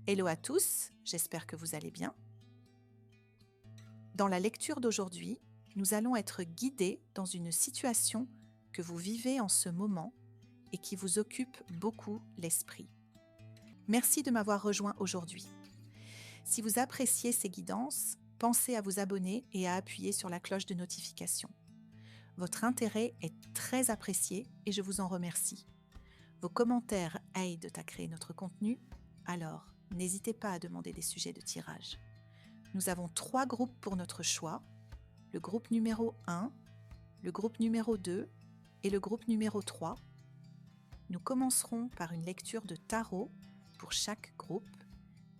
Hello à tous, j'espère que vous allez bien. Dans la lecture d'aujourd'hui, nous allons être guidés dans une situation que vous vivez en ce moment et qui vous occupe beaucoup l'esprit. Merci de m'avoir rejoint aujourd'hui. Si vous appréciez ces guidances, pensez à vous abonner et à appuyer sur la cloche de notification. Votre intérêt est très apprécié et je vous en remercie. Vos commentaires aident à créer notre contenu, alors n'hésitez pas à demander des sujets de tirage. Nous avons 3 groupes pour notre choix, le groupe numéro 1, le groupe numéro 2 et le groupe numéro 3. Nous commencerons par une lecture de tarot pour chaque groupe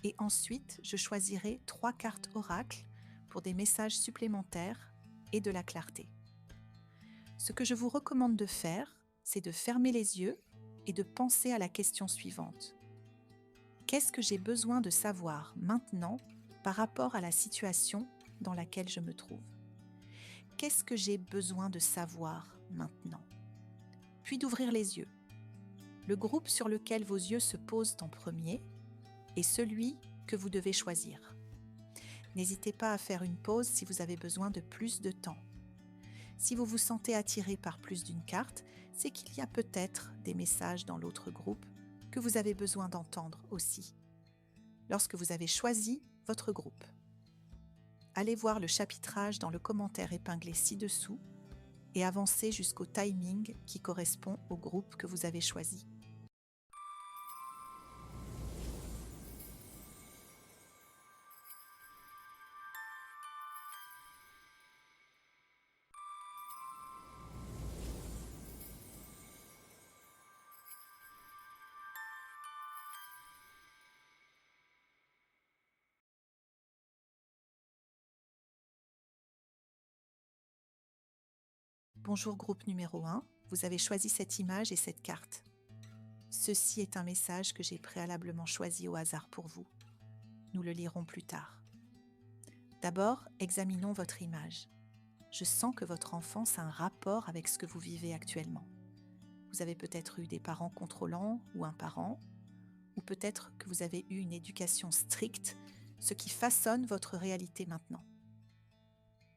et ensuite je choisirai 3 cartes oracles pour des messages supplémentaires et de la clarté. Ce que je vous recommande de faire, c'est de fermer les yeux et de penser à la question suivante. Qu'est-ce que j'ai besoin de savoir maintenant par rapport à la situation dans laquelle je me trouve? Qu'est-ce que j'ai besoin de savoir maintenant? Puis d'ouvrir les yeux. Le groupe sur lequel vos yeux se posent en premier est celui que vous devez choisir. N'hésitez pas à faire une pause si vous avez besoin de plus de temps. Si vous vous sentez attiré par plus d'une carte, c'est qu'il y a peut-être des messages dans l'autre groupe que vous avez besoin d'entendre aussi. Lorsque vous avez choisi votre groupe, allez voir le chapitrage dans le commentaire épinglé ci-dessous et avancez jusqu'au timing qui correspond au groupe que vous avez choisi. Bonjour groupe numéro 1, vous avez choisi cette image et cette carte. Ceci est un message que j'ai préalablement choisi au hasard pour vous. Nous le lirons plus tard. D'abord, examinons votre image. Je sens que votre enfance a un rapport avec ce que vous vivez actuellement. Vous avez peut-être eu des parents contrôlants ou un parent, ou peut-être que vous avez eu une éducation stricte, ce qui façonne votre réalité maintenant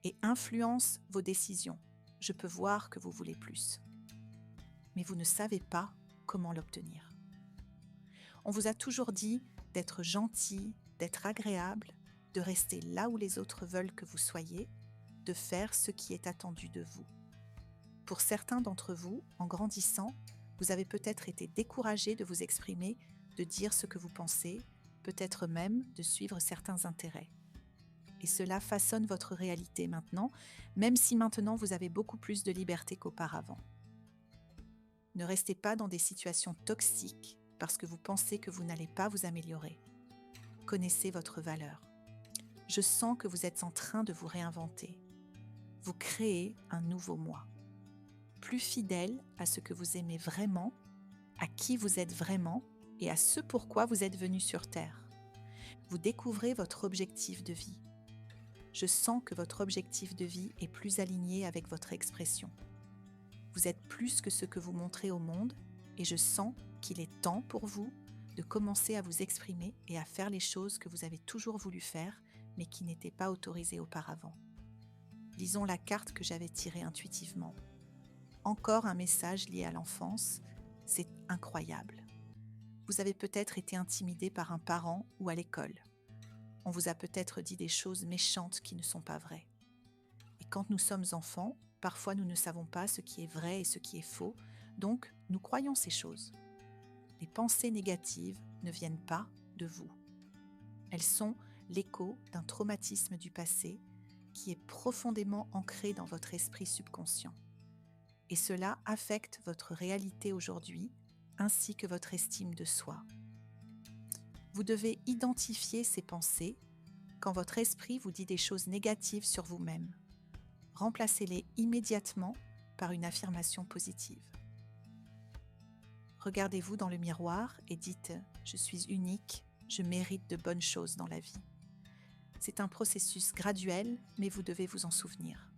et influence vos décisions. Je peux voir que vous voulez plus, mais vous ne savez pas comment l'obtenir. On vous a toujours dit d'être gentil, d'être agréable, de rester là où les autres veulent que vous soyez, de faire ce qui est attendu de vous. Pour certains d'entre vous, en grandissant, vous avez peut-être été découragé de vous exprimer, de dire ce que vous pensez, peut-être même de suivre certains intérêts. Et cela façonne votre réalité maintenant, même si maintenant vous avez beaucoup plus de liberté qu'auparavant. Ne restez pas dans des situations toxiques parce que vous pensez que vous n'allez pas vous améliorer. Connaissez votre valeur. Je sens que vous êtes en train de vous réinventer. Vous créez un nouveau moi. Plus fidèle à ce que vous aimez vraiment, à qui vous êtes vraiment et à ce pourquoi vous êtes venu sur Terre. Vous découvrez votre objectif de vie. Je sens que votre objectif de vie est plus aligné avec votre expression. Vous êtes plus que ce que vous montrez au monde et je sens qu'il est temps pour vous de commencer à vous exprimer et à faire les choses que vous avez toujours voulu faire mais qui n'étaient pas autorisées auparavant. Lisons la carte que j'avais tirée intuitivement. Encore un message lié à l'enfance, c'est incroyable. Vous avez peut-être été intimidé par un parent ou à l'école. On vous a peut-être dit des choses méchantes qui ne sont pas vraies. Et quand nous sommes enfants, parfois nous ne savons pas ce qui est vrai et ce qui est faux, donc nous croyons ces choses. Les pensées négatives ne viennent pas de vous. Elles sont l'écho d'un traumatisme du passé qui est profondément ancré dans votre esprit subconscient. Et cela affecte votre réalité aujourd'hui ainsi que votre estime de soi. Vous devez identifier ces pensées quand votre esprit vous dit des choses négatives sur vous-même. Remplacez-les immédiatement par une affirmation positive. Regardez-vous dans le miroir et dites « Je suis unique, je mérite de bonnes choses dans la vie ». C'est un processus graduel, mais vous devez vous en souvenir.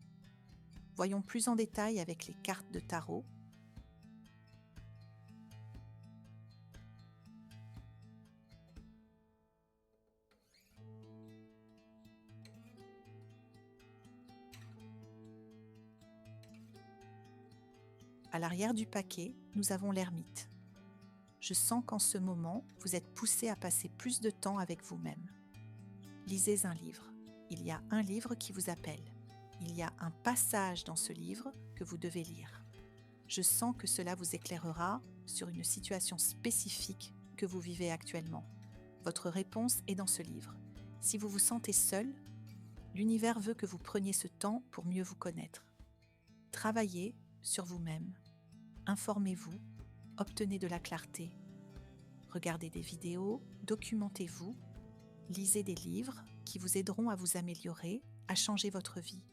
Voyons plus en détail avec les cartes de tarot. à l'arrière du paquet, nous avons l'ermite. Je sens qu'en ce moment, vous êtes poussé à passer plus de temps avec vous-même. Lisez un livre. Il y a un livre qui vous appelle. Il y a un passage dans ce livre que vous devez lire. Je sens que cela vous éclairera sur une situation spécifique que vous vivez actuellement. Votre réponse est dans ce livre. Si vous vous sentez seul, l'univers veut que vous preniez ce temps pour mieux vous connaître. Travaillez sur vous-même, informez-vous, obtenez de la clarté. Regardez des vidéos, documentez-vous, lisez des livres qui vous aideront à vous améliorer, à changer votre vie.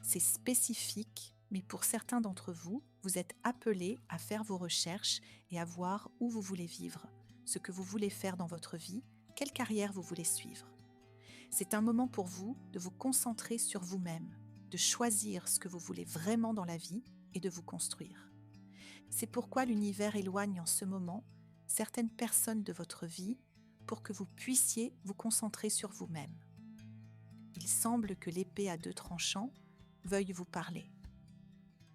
C'est spécifique, mais pour certains d'entre vous, vous êtes appelés à faire vos recherches et à voir où vous voulez vivre, ce que vous voulez faire dans votre vie, quelle carrière vous voulez suivre. C'est un moment pour vous de vous concentrer sur vous-même, de choisir ce que vous voulez vraiment dans la vie et de vous construire. C'est pourquoi l'univers éloigne en ce moment certaines personnes de votre vie pour que vous puissiez vous concentrer sur vous-même. Il semble que l'épée à deux tranchants veuille vous parler.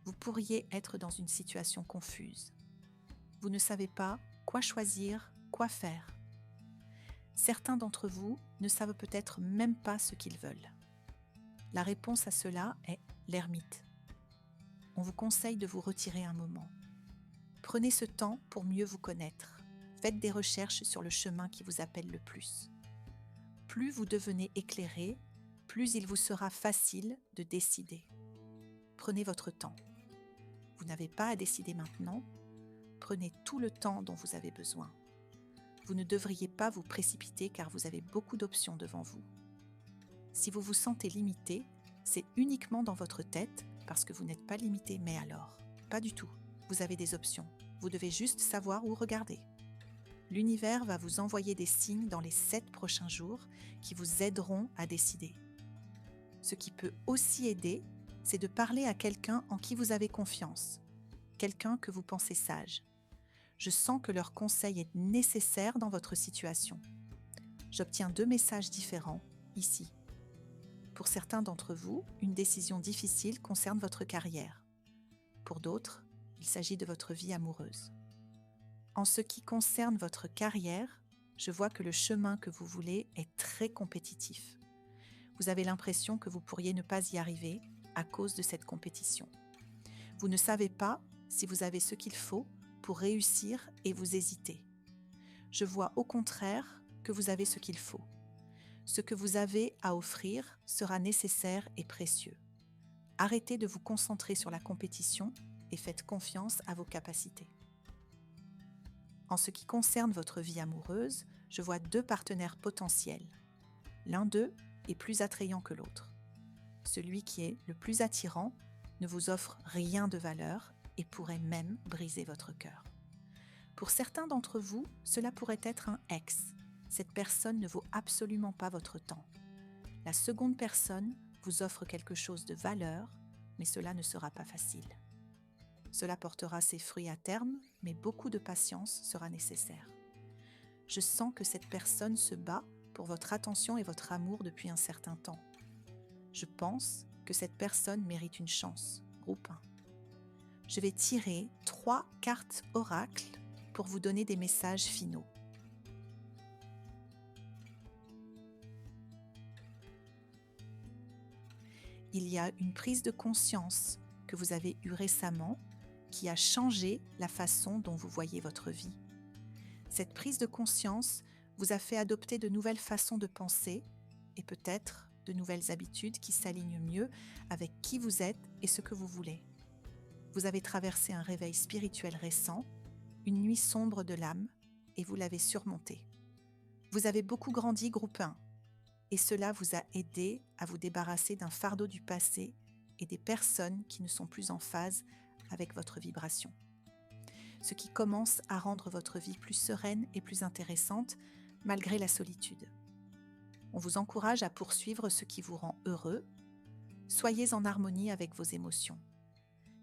Vous pourriez être dans une situation confuse. Vous ne savez pas quoi choisir, quoi faire. Certains d'entre vous ne savent peut-être même pas ce qu'ils veulent. La réponse à cela est l'ermite. On vous conseille de vous retirer un moment. Prenez ce temps pour mieux vous connaître. Faites des recherches sur le chemin qui vous appelle le plus. Plus vous devenez éclairé, plus il vous sera facile de décider. Prenez votre temps. Vous n'avez pas à décider maintenant. Prenez tout le temps dont vous avez besoin. Vous ne devriez pas vous précipiter car vous avez beaucoup d'options devant vous. Si vous vous sentez limité, c'est uniquement dans votre tête parce que vous n'êtes pas limité, mais alors, pas du tout. Vous avez des options. Vous devez juste savoir où regarder. L'univers va vous envoyer des signes dans les 7 prochains jours qui vous aideront à décider. Ce qui peut aussi aider, c'est de parler à quelqu'un en qui vous avez confiance, quelqu'un que vous pensez sage. Je sens que leur conseil est nécessaire dans votre situation. J'obtiens 2 messages différents ici. Pour certains d'entre vous, une décision difficile concerne votre carrière. Pour d'autres, il s'agit de votre vie amoureuse. En ce qui concerne votre carrière, je vois que le chemin que vous voulez est très compétitif. Vous avez l'impression que vous pourriez ne pas y arriver à cause de cette compétition. Vous ne savez pas si vous avez ce qu'il faut pour réussir et vous hésitez. Je vois au contraire que vous avez ce qu'il faut. Ce que vous avez à offrir sera nécessaire et précieux. Arrêtez de vous concentrer sur la compétition et faites confiance à vos capacités. En ce qui concerne votre vie amoureuse, je vois 2 partenaires potentiels. L'un d'eux est plus attrayant que l'autre. Celui qui est le plus attirant ne vous offre rien de valeur et pourrait même briser votre cœur. Pour certains d'entre vous, cela pourrait être un ex. Cette personne ne vaut absolument pas votre temps. La seconde personne vous offre quelque chose de valeur, mais cela ne sera pas facile. Cela portera ses fruits à terme, mais beaucoup de patience sera nécessaire. Je sens que cette personne se bat pour votre attention et votre amour depuis un certain temps. Je pense que cette personne mérite une chance. Groupe 1. Je vais tirer 3 cartes oracles pour vous donner des messages finaux. Il y a une prise de conscience que vous avez eue récemment qui a changé la façon dont vous voyez votre vie. Cette prise de conscience vous a fait adopter de nouvelles façons de penser et peut-être de nouvelles habitudes qui s'alignent mieux avec qui vous êtes et ce que vous voulez. Vous avez traversé un réveil spirituel récent, une nuit sombre de l'âme, et vous l'avez surmonté. Vous avez beaucoup grandi, groupe 1, et cela vous a aidé à vous débarrasser d'un fardeau du passé et des personnes qui ne sont plus en phase avec votre vibration. Ce qui commence à rendre votre vie plus sereine et plus intéressante malgré la solitude. On vous encourage à poursuivre ce qui vous rend heureux. Soyez en harmonie avec vos émotions.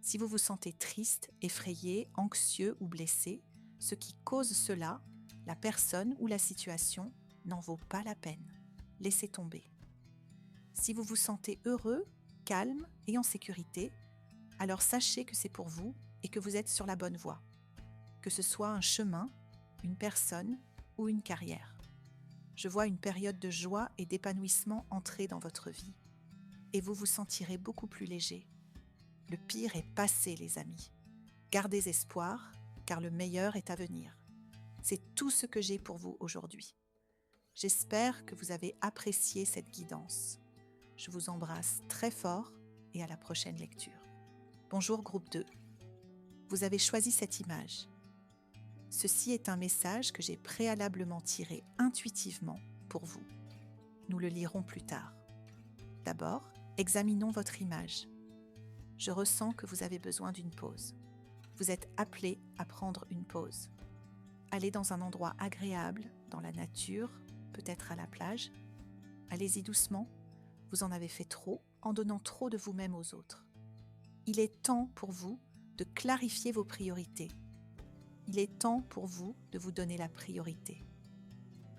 Si vous vous sentez triste, effrayé, anxieux ou blessé, ce qui cause cela, la personne ou la situation, n'en vaut pas la peine. Laissez tomber. Si vous vous sentez heureux, calme et en sécurité, alors sachez que c'est pour vous et que vous êtes sur la bonne voie, que ce soit un chemin, une personne ou une carrière. Je vois une période de joie et d'épanouissement entrer dans votre vie et vous vous sentirez beaucoup plus léger. Le pire est passé, les amis. Gardez espoir, car le meilleur est à venir. C'est tout ce que j'ai pour vous aujourd'hui. J'espère que vous avez apprécié cette guidance. Je vous embrasse très fort et à la prochaine lecture. Bonjour groupe 2. Vous avez choisi cette image. Ceci est un message que j'ai préalablement tiré intuitivement pour vous. Nous le lirons plus tard. D'abord, examinons votre image. Je ressens que vous avez besoin d'une pause. Vous êtes appelé à prendre une pause. Allez dans un endroit agréable, dans la nature, peut-être à la plage. Allez-y doucement, vous en avez fait trop en donnant trop de vous-même aux autres. Il est temps pour vous de clarifier vos priorités. Il est temps pour vous de vous donner la priorité.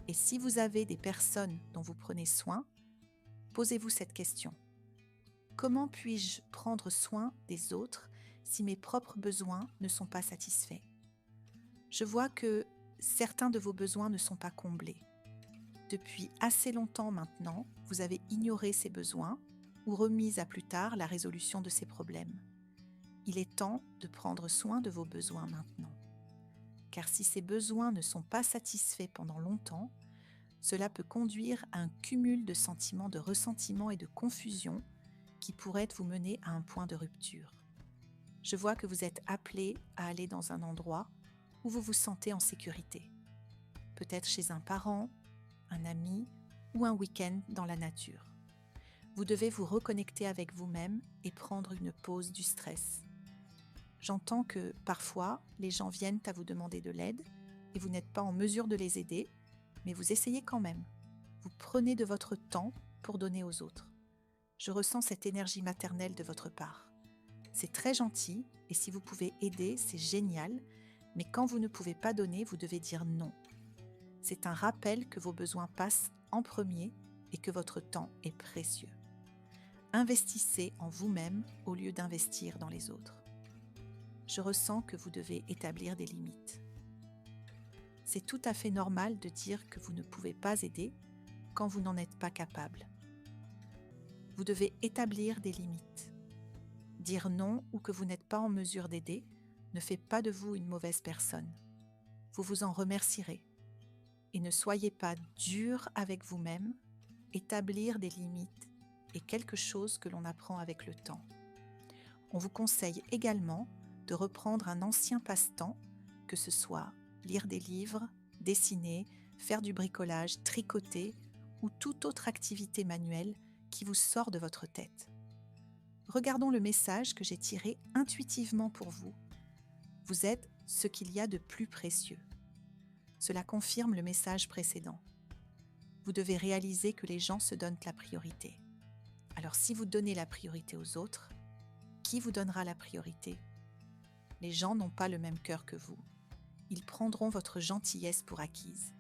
Et si vous avez des personnes dont vous prenez soin, posez-vous cette question. Comment puis-je prendre soin des autres si mes propres besoins ne sont pas satisfaits ? Je vois que certains de vos besoins ne sont pas comblés. Depuis assez longtemps maintenant, vous avez ignoré ces besoins ou remis à plus tard la résolution de ces problèmes. Il est temps de prendre soin de vos besoins maintenant. Car si ces besoins ne sont pas satisfaits pendant longtemps, cela peut conduire à un cumul de sentiments de ressentiment et de confusion qui pourraient vous mener à un point de rupture. Je vois que vous êtes appelé à aller dans un endroit où vous vous sentez en sécurité. Peut-être chez un parent, un ami ou un week-end dans la nature. Vous devez vous reconnecter avec vous-même et prendre une pause du stress. J'entends que parfois, les gens viennent à vous demander de l'aide et vous n'êtes pas en mesure de les aider, mais vous essayez quand même. Vous prenez de votre temps pour donner aux autres. Je ressens cette énergie maternelle de votre part. C'est très gentil et si vous pouvez aider, c'est génial, mais quand vous ne pouvez pas donner, vous devez dire non. C'est un rappel que vos besoins passent en premier et que votre temps est précieux. Investissez en vous-même au lieu d'investir dans les autres. Je ressens que vous devez établir des limites. C'est tout à fait normal de dire que vous ne pouvez pas aider quand vous n'en êtes pas capable. Vous devez établir des limites. Dire non ou que vous n'êtes pas en mesure d'aider ne fait pas de vous une mauvaise personne. Vous vous en remercierez. Et ne soyez pas dur avec vous-même. Établir des limites est quelque chose que l'on apprend avec le temps. On vous conseille également de reprendre un ancien passe-temps, que ce soit lire des livres, dessiner, faire du bricolage, tricoter ou toute autre activité manuelle qui vous sort de votre tête. Regardons le message que j'ai tiré intuitivement pour vous. Vous êtes ce qu'il y a de plus précieux. Cela confirme le message précédent. Vous devez réaliser que les gens se donnent la priorité. Alors si vous donnez la priorité aux autres, qui vous donnera la priorité ? Les gens n'ont pas le même cœur que vous. Ils prendront votre gentillesse pour acquise.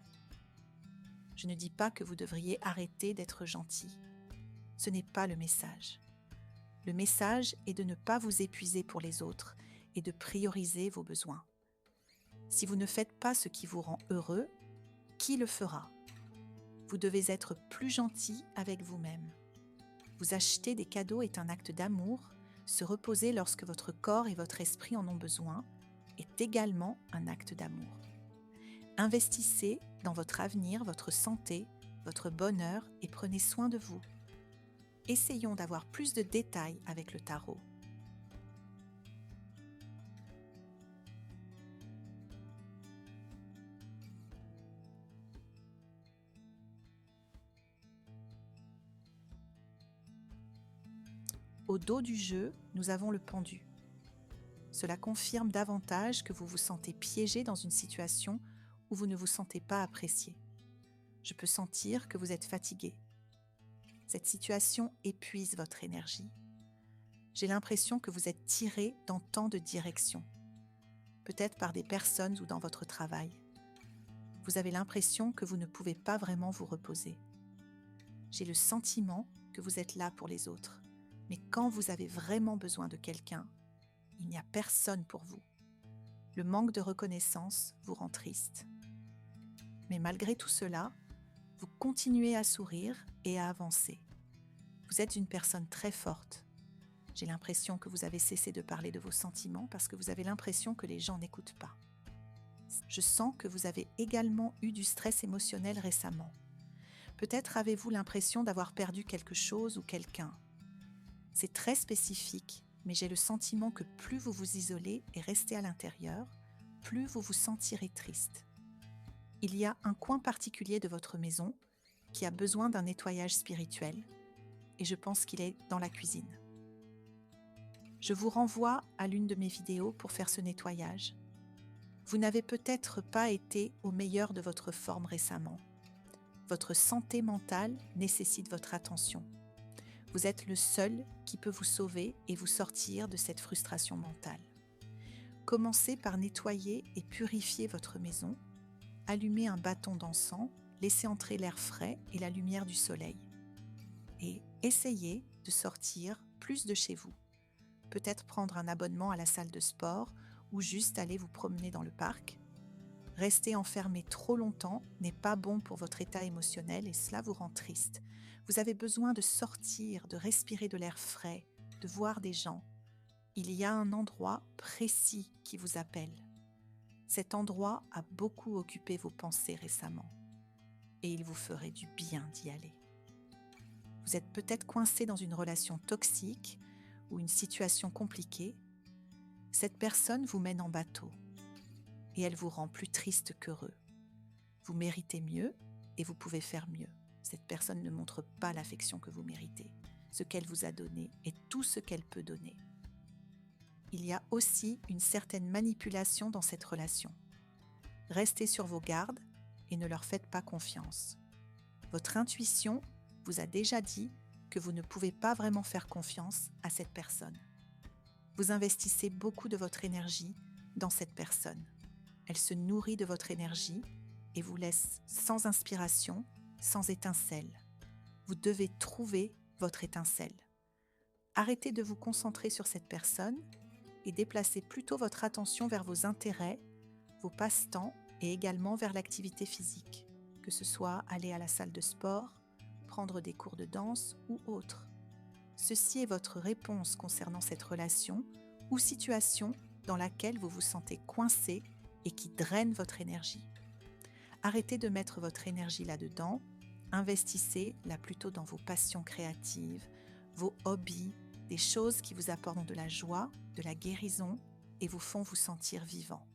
Je ne dis pas que vous devriez arrêter d'être gentil. Ce n'est pas le message. Le message est de ne pas vous épuiser pour les autres et de prioriser vos besoins. Si vous ne faites pas ce qui vous rend heureux, qui le fera ? Vous devez être plus gentil avec vous-même. Vous acheter des cadeaux est un acte d'amour. Se reposer lorsque votre corps et votre esprit en ont besoin est également un acte d'amour. Investissez dans votre avenir, votre santé, votre bonheur et prenez soin de vous. Essayons d'avoir plus de détails avec le tarot. Au dos du jeu, nous avons le pendu. Cela confirme davantage que vous vous sentez piégé dans une situation où vous ne vous sentez pas apprécié. Je peux sentir que vous êtes fatigué. Cette situation épuise votre énergie. J'ai l'impression que vous êtes tiré dans tant de directions, peut-être par des personnes ou dans votre travail. Vous avez l'impression que vous ne pouvez pas vraiment vous reposer. J'ai le sentiment que vous êtes là pour les autres. Mais quand vous avez vraiment besoin de quelqu'un, il n'y a personne pour vous. Le manque de reconnaissance vous rend triste. Mais malgré tout cela, vous continuez à sourire et à avancer. Vous êtes une personne très forte. J'ai l'impression que vous avez cessé de parler de vos sentiments parce que vous avez l'impression que les gens n'écoutent pas. Je sens que vous avez également eu du stress émotionnel récemment. Peut-être avez-vous l'impression d'avoir perdu quelque chose ou quelqu'un. C'est très spécifique, mais j'ai le sentiment que plus vous vous isolez et restez à l'intérieur, plus vous vous sentirez triste. Il y a un coin particulier de votre maison qui a besoin d'un nettoyage spirituel, et je pense qu'il est dans la cuisine. Je vous renvoie à l'une de mes vidéos pour faire ce nettoyage. Vous n'avez peut-être pas été au meilleur de votre forme récemment. Votre santé mentale nécessite votre attention. Vous êtes le seul qui peut vous sauver et vous sortir de cette frustration mentale. Commencez par nettoyer et purifier votre maison. Allumez un bâton d'encens, laissez entrer l'air frais et la lumière du soleil. Et essayez de sortir plus de chez vous. Peut-être prendre un abonnement à la salle de sport ou juste aller vous promener dans le parc. Rester enfermé trop longtemps n'est pas bon pour votre état émotionnel et cela vous rend triste. Vous avez besoin de sortir, de respirer de l'air frais, de voir des gens. Il y a un endroit précis qui vous appelle. Cet endroit a beaucoup occupé vos pensées récemment et il vous ferait du bien d'y aller. Vous êtes peut-être coincé dans une relation toxique ou une situation compliquée. Cette personne vous mène en bateau et elle vous rend plus triste qu'heureux. Vous méritez mieux et vous pouvez faire mieux. Cette personne ne montre pas l'affection que vous méritez. Ce qu'elle vous a donné est tout ce qu'elle peut donner. Il y a aussi une certaine manipulation dans cette relation. Restez sur vos gardes et ne leur faites pas confiance. Votre intuition vous a déjà dit que vous ne pouvez pas vraiment faire confiance à cette personne. Vous investissez beaucoup de votre énergie dans cette personne. Elle se nourrit de votre énergie et vous laisse sans inspiration, sans étincelle. Vous devez trouver votre étincelle. Arrêtez de vous concentrer sur cette personne et déplacez plutôt votre attention vers vos intérêts, vos passe-temps et également vers l'activité physique, que ce soit aller à la salle de sport, prendre des cours de danse ou autre. Ceci est votre réponse concernant cette relation ou situation dans laquelle vous vous sentez coincé et qui draine votre énergie. Arrêtez de mettre votre énergie là-dedans, investissez-la plutôt dans vos passions créatives, vos hobbies, des choses qui vous apportent de la joie, de la guérison et vous font vous sentir vivant.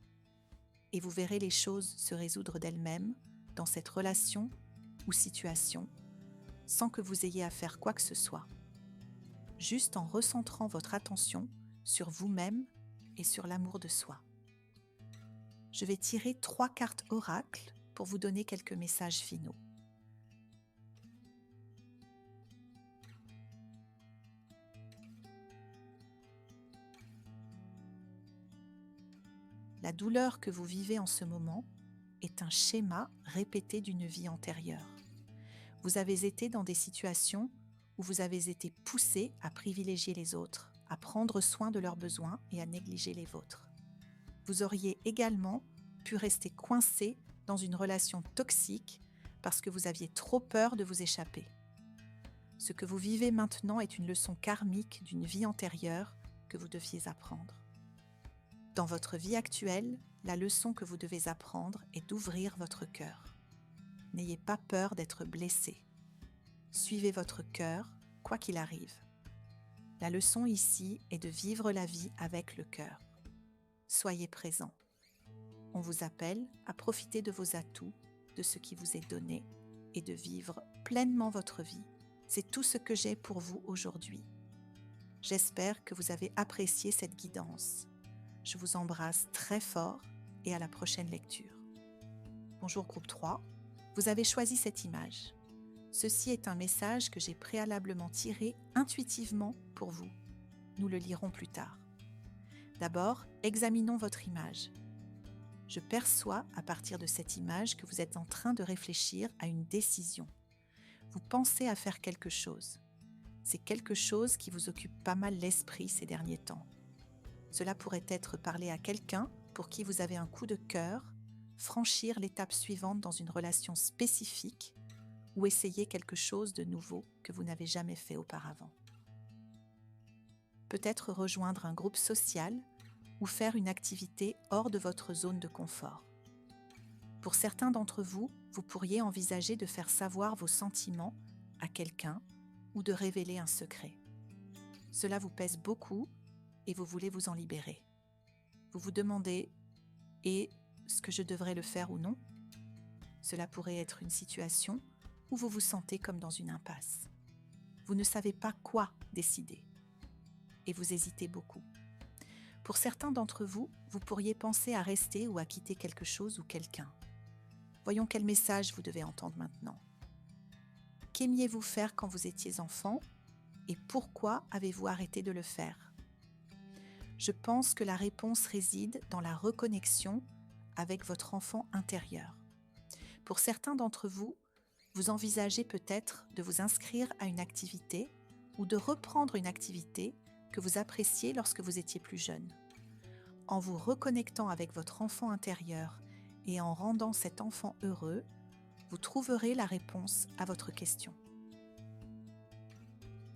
Et vous verrez les choses se résoudre d'elles-mêmes dans cette relation ou situation sans que vous ayez à faire quoi que ce soit. Juste en recentrant votre attention sur vous-même et sur l'amour de soi. Je vais tirer 3 cartes oracles pour vous donner quelques messages finaux. La douleur que vous vivez en ce moment est un schéma répété d'une vie antérieure. Vous avez été dans des situations où vous avez été poussé à privilégier les autres, à prendre soin de leurs besoins et à négliger les vôtres. Vous auriez également pu rester coincé dans une relation toxique parce que vous aviez trop peur de vous échapper. Ce que vous vivez maintenant est une leçon karmique d'une vie antérieure que vous deviez apprendre. Dans votre vie actuelle, la leçon que vous devez apprendre est d'ouvrir votre cœur. N'ayez pas peur d'être blessé. Suivez votre cœur, quoi qu'il arrive. La leçon ici est de vivre la vie avec le cœur. Soyez présent. On vous appelle à profiter de vos atouts, de ce qui vous est donné et de vivre pleinement votre vie. C'est tout ce que j'ai pour vous aujourd'hui. J'espère que vous avez apprécié cette guidance. Je vous embrasse très fort et à la prochaine lecture. Bonjour groupe 3, vous avez choisi cette image. Ceci est un message que j'ai préalablement tiré intuitivement pour vous. Nous le lirons plus tard. D'abord, examinons votre image. Je perçois à partir de cette image que vous êtes en train de réfléchir à une décision. Vous pensez à faire quelque chose. C'est quelque chose qui vous occupe pas mal l'esprit ces derniers temps. Cela pourrait être parler à quelqu'un pour qui vous avez un coup de cœur, franchir l'étape suivante dans une relation spécifique ou essayer quelque chose de nouveau que vous n'avez jamais fait auparavant. Peut-être rejoindre un groupe social ou faire une activité hors de votre zone de confort. Pour certains d'entre vous, vous pourriez envisager de faire savoir vos sentiments à quelqu'un ou de révéler un secret. Cela vous pèse beaucoup et vous voulez vous en libérer. Vous vous demandez « est-ce que je devrais le faire ou non ?» Cela pourrait être une situation où vous vous sentez comme dans une impasse. Vous ne savez pas quoi décider et vous hésitez beaucoup. Pour certains d'entre vous, vous pourriez penser à rester ou à quitter quelque chose ou quelqu'un. Voyons quel message vous devez entendre maintenant. Qu'aimiez-vous faire quand vous étiez enfant et pourquoi avez-vous arrêté de le faire ? Je pense que la réponse réside dans la reconnexion avec votre enfant intérieur. Pour certains d'entre vous, vous envisagez peut-être de vous inscrire à une activité ou de reprendre une activité que vous appréciez lorsque vous étiez plus jeune. En vous reconnectant avec votre enfant intérieur et en rendant cet enfant heureux, vous trouverez la réponse à votre question.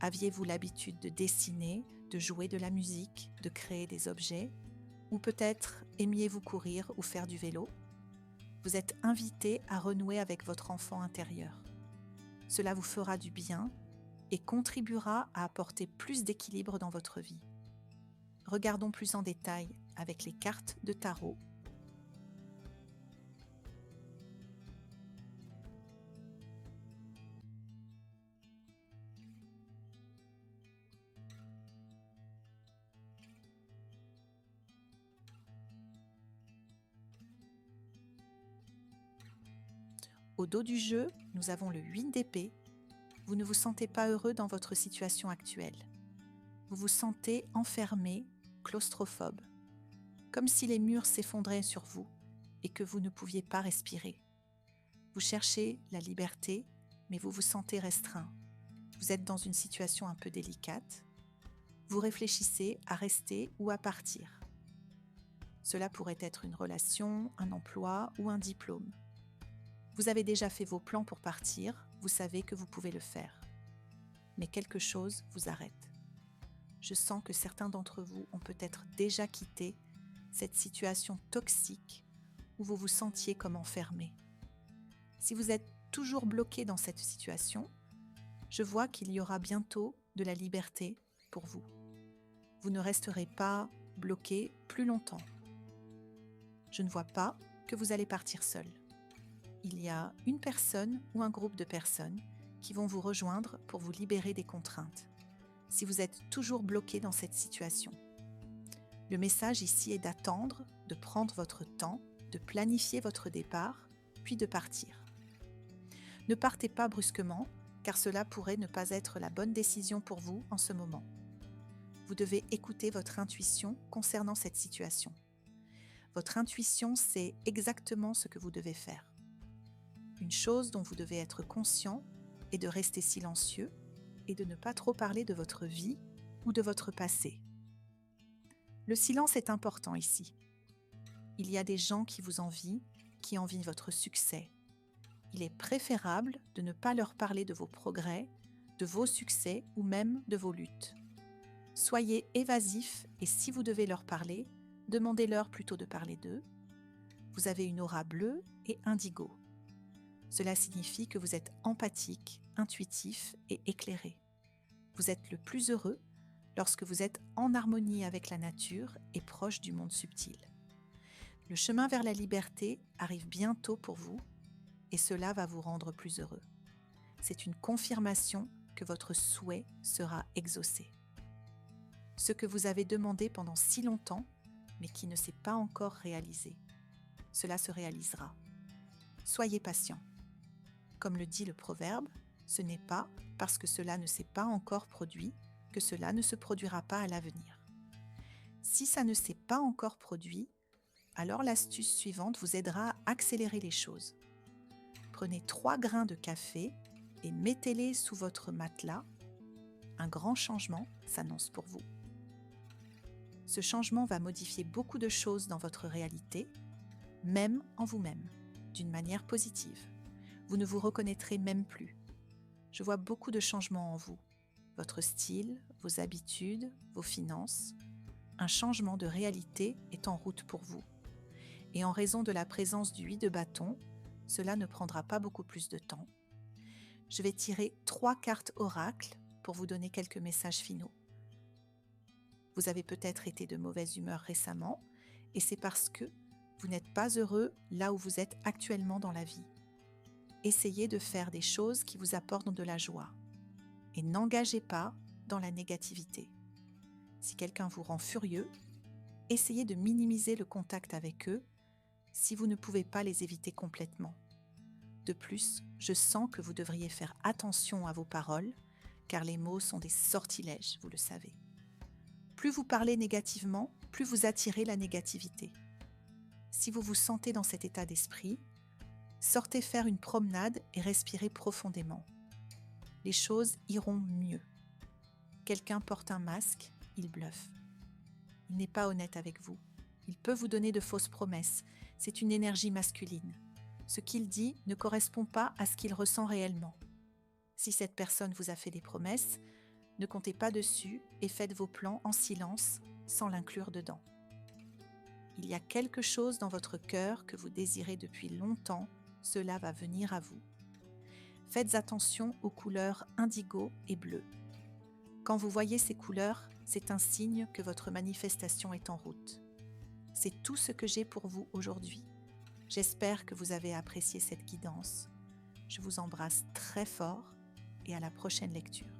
Aviez-vous l'habitude de dessiner, de jouer de la musique, de créer des objets? Ou peut-être aimiez-vous courir ou faire du vélo? Vous êtes invité à renouer avec votre enfant intérieur. Cela vous fera du bien et contribuera à apporter plus d'équilibre dans votre vie. Regardons plus en détail avec les cartes de tarot. Au dos du jeu, nous avons le 8 d'épée. Vous ne vous sentez pas heureux dans votre situation actuelle. Vous vous sentez enfermé, claustrophobe, comme si les murs s'effondraient sur vous et que vous ne pouviez pas respirer. Vous cherchez la liberté, mais vous vous sentez restreint. Vous êtes dans une situation un peu délicate. Vous réfléchissez à rester ou à partir. Cela pourrait être une relation, un emploi ou un diplôme. Vous avez déjà fait vos plans pour partir, vous savez que vous pouvez le faire. Mais quelque chose vous arrête. Je sens que certains d'entre vous ont peut-être déjà quitté cette situation toxique où vous vous sentiez comme enfermé. Si vous êtes toujours bloqué dans cette situation, je vois qu'il y aura bientôt de la liberté pour vous. Vous ne resterez pas bloqué plus longtemps. Je ne vois pas que vous allez partir seul. Il y a une personne ou un groupe de personnes qui vont vous rejoindre pour vous libérer des contraintes, si vous êtes toujours bloqué dans cette situation. Le message ici est d'attendre, de prendre votre temps, de planifier votre départ, puis de partir. Ne partez pas brusquement, car cela pourrait ne pas être la bonne décision pour vous en ce moment. Vous devez écouter votre intuition concernant cette situation. Votre intuition sait exactement ce que vous devez faire. Une chose dont vous devez être conscient est de rester silencieux et de ne pas trop parler de votre vie ou de votre passé. Le silence est important ici. Il y a des gens qui vous envient, qui envient votre succès. Il est préférable de ne pas leur parler de vos progrès, de vos succès ou même de vos luttes. Soyez évasif et si vous devez leur parler, demandez-leur plutôt de parler d'eux. Vous avez une aura bleue et indigo. Cela signifie que vous êtes empathique, intuitif et éclairé. Vous êtes le plus heureux lorsque vous êtes en harmonie avec la nature et proche du monde subtil. Le chemin vers la liberté arrive bientôt pour vous et cela va vous rendre plus heureux. C'est une confirmation que votre souhait sera exaucé. Ce que vous avez demandé pendant si longtemps, mais qui ne s'est pas encore réalisé, cela se réalisera. Soyez patient. Comme le dit le proverbe, ce n'est pas parce que cela ne s'est pas encore produit que cela ne se produira pas à l'avenir. Si ça ne s'est pas encore produit, alors l'astuce suivante vous aidera à accélérer les choses. Prenez 3 grains de café et mettez-les sous votre matelas. Un grand changement s'annonce pour vous. Ce changement va modifier beaucoup de choses dans votre réalité, même en vous-même, d'une manière positive. Vous ne vous reconnaîtrez même plus. Je vois beaucoup de changements en vous. Votre style, vos habitudes, vos finances. Un changement de réalité est en route pour vous. Et en raison de la présence du 8 de bâton, cela ne prendra pas beaucoup plus de temps. Je vais tirer 3 cartes oracles pour vous donner quelques messages finaux. Vous avez peut-être été de mauvaise humeur récemment et c'est parce que vous n'êtes pas heureux là où vous êtes actuellement dans la vie. Essayez de faire des choses qui vous apportent de la joie et n'engagez pas dans la négativité. Si quelqu'un vous rend furieux, essayez de minimiser le contact avec eux si vous ne pouvez pas les éviter complètement. De plus, je sens que vous devriez faire attention à vos paroles, car les mots sont des sortilèges, vous le savez. Plus vous parlez négativement, plus vous attirez la négativité. Si vous vous sentez dans cet état d'esprit, sortez faire une promenade et respirez profondément. Les choses iront mieux. Quelqu'un porte un masque, il bluffe. Il n'est pas honnête avec vous. Il peut vous donner de fausses promesses. C'est une énergie masculine. Ce qu'il dit ne correspond pas à ce qu'il ressent réellement. Si cette personne vous a fait des promesses, ne comptez pas dessus et faites vos plans en silence, sans l'inclure dedans. Il y a quelque chose dans votre cœur que vous désirez depuis longtemps, cela va venir à vous. Faites attention aux couleurs indigo et bleu. Quand vous voyez ces couleurs, c'est un signe que votre manifestation est en route. C'est tout ce que j'ai pour vous aujourd'hui. J'espère que vous avez apprécié cette guidance. Je vous embrasse très fort et à la prochaine lecture.